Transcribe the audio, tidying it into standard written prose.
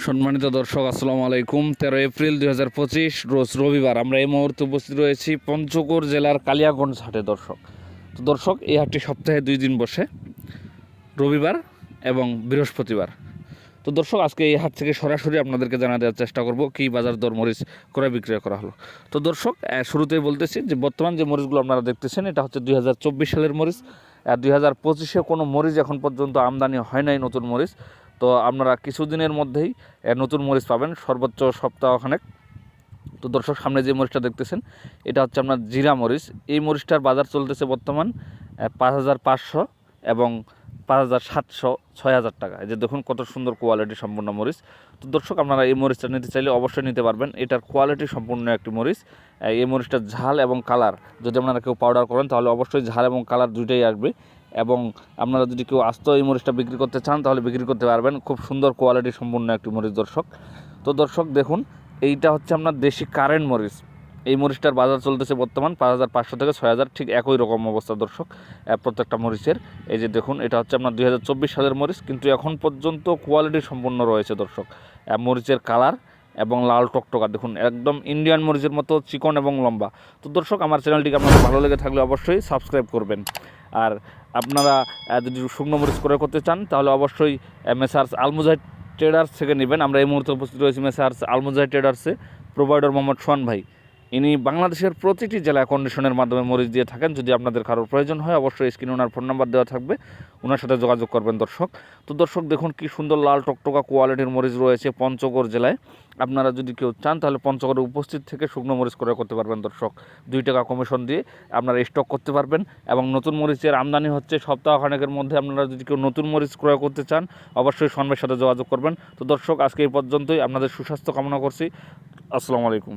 সম্মানিত দর্শক আসসালামু আলাইকুম। 13 এপ্রিল 2025 রোজ রবিবার আমরা এই মুহূর্তে উপস্থিত রয়েছি পঞ্চগড় জেলার কালিয়াগঞ্জ হাটে। দর্শক এই হাটটি সপ্তাহে 2 দিন বসে, রবিবার এবং বৃহস্পতিবার। তো দর্শক আজকে এই হাট থেকে সরাসরি আপনাদেরকে জানা দেওয়ার চেষ্টা করব কী বাজার দর মরিচ ক্রয় বিক্রয় করা হলো। তো দর্শক শুরুতেই বলতেছি যে বর্তমান যে মরিচগুলো আপনারা দেখতেছেন এটা হচ্ছে 2024 সালের মরিচ। 2025-এ কোনো মরিচ এখন পর্যন্ত আমদানি হয় নাই, নতুন মরিচ। তো আপনারা কিছুদিনের মধ্যেই নতুন মরিচ পাবেন, সর্বোচ্চ সপ্তাহখানেক। তো দর্শক সামনে যে মরিচটা দেখতেছেন এটা হচ্ছে আপনার জিরা মরিচ। এই মরিচটার বাজার চলতেছে বর্তমান 5,500 এবং 5,700, 6,000 টাকা। এই যে দেখুন কত সুন্দর কোয়ালিটি সম্পূর্ণ মরিচ। তো দর্শক আপনারা এই মরিচটা নিতে চাইলে অবশ্যই নিতে পারবেন। এটার কোয়ালিটি সম্পূর্ণ একটি মরিচ। এই মরিচটার ঝাল এবং কালার যদি আপনারা কেউ পাউডার করেন তাহলে অবশ্যই ঝাল এবং কালার দুইটাই আসবে। এবং আপনারা যদি কেউ আস্ত এই মরিচটা বিক্রি করতে চান তাহলে বিক্রি করতে পারবেন। খুব সুন্দর কোয়ালিটি সম্পূর্ণ একটি মরিচ দর্শক। তো দর্শক দেখুন এইটা হচ্ছে আপনার দেশি কারেন্ট মরিচ। এই মরিচটার বাজার চলতেছে বর্তমান 5,500 থেকে 6,000, ঠিক একই রকম অবস্থা দর্শক প্রত্যেকটা মরিচের। এই যে দেখুন এটা হচ্ছে আপনার 2024 সালের মরিচ, কিন্তু এখন পর্যন্ত কোয়ালিটি সম্পূর্ণ রয়েছে দর্শক। মরিচের কালার এবং লাল টকটকা দেখুন, একদম ইন্ডিয়ান মরিচের মতো চিকন এবং লম্বা। তো দর্শক আমার চ্যানেলটিকে আপনাদের ভালো লেগে থাকলে অবশ্যই সাবস্ক্রাইব করবেন। আর আপনারা যদি শুকনো মরিচ ক্রয় করতে চান তাহলে অবশ্যই মেসার্স আলমুজাহিদ ট্রেডার্স থেকে নেবেন। আমরা এই মুহূর্তে উপস্থিত রয়েছি মেসার্স আলমুজাহিদ ট্রেডার্সে। প্রোভাইডার মোহাম্মদ সোহান ভাই, ইনি বাংলাদেশের প্রতিটি জেলায় কন্ডিশনের মাধ্যমে মরিচ দিয়ে থাকেন। যদি আপনাদের কারোর প্রয়োজন হয় অবশ্যই স্ক্রিনে ওনার ফোন নাম্বার দেওয়া থাকবে, ওনার সাথে যোগাযোগ করবেন দর্শক। তো দর্শক দেখুন কি সুন্দর লাল টকটকা কোয়ালিটির মরিচ রয়েছে পঞ্চগড় জেলায়। আপনারা যদি কেউ চান তাহলে পঞ্চগড়ে উপস্থিত থেকে শুকনো মরিচ ক্রয় করতে পারবেন দর্শক। 2 টাকা কমিশন দিয়ে আপনারা স্টক করতে পারবেন। এবং নতুন মরিচের আমদানি হচ্ছে সপ্তাহখানেকের মধ্যে। আপনারা যদি কেউ নতুন মরিচ ক্রয় করতে চান অবশ্যই সোহান ভাইয়ের সাথে যোগাযোগ করবেন। তো দর্শক আজকে এই পর্যন্তই, আপনাদের সুস্বাস্থ্য কামনা করছি। আসসালামু আলাইকুম।